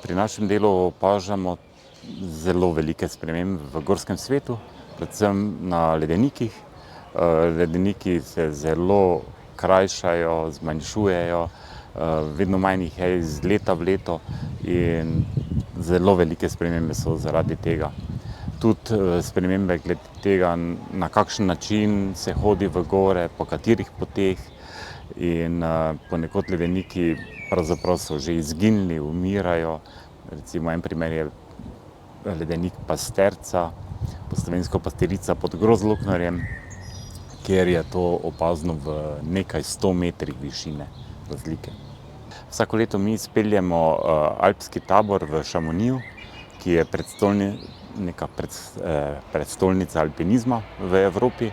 Pri našem delu opažamo zelo velike spremembe v gorskem svetu, predvsem na ledenikih. Ledeniki se zelo krajšajo, zmanjšujejo, vedno manj jih je iz leta v leto in zelo velike spremembe so zaradi tega. Tudi spremembe glede tega, na kakšen način se hodi v gore, po katerih poteh, in ponekod ledeniki pravzaprav so že izginili, umirajo. Recimo en primer je ledenik Pasterca, po slovensko Pasterica pod Grozluknarjem, kjer je to opazno v nekaj 100 metrih višine razlike. Vsako leto mi izpeljemo alpski tabor v Chamonixu, ki je prestolnica alpinizma v Evropi.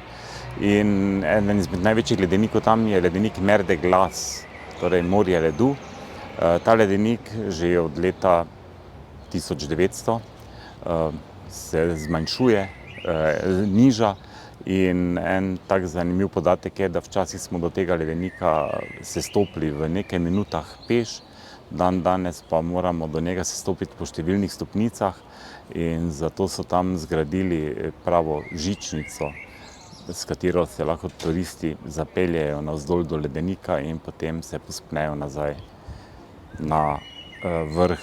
In eden izmed največjih ledenikov tam je ledenik Mer de Glace, torej morje ledu. Ta ledenik že od leta 1900 se zmanjšuje, niža, in en tak zanimiv podatek je, da včasih smo do tega ledenika sestopili v nekaj minutah peš, dandanes pa moramo do njega sestopiti po številnih stopnicah, in zato so tam zgradili pravo žičnico, s katero se lahko turisti zapeljejo navzdol do ledenika in potem se povzpnejo nazaj na vrh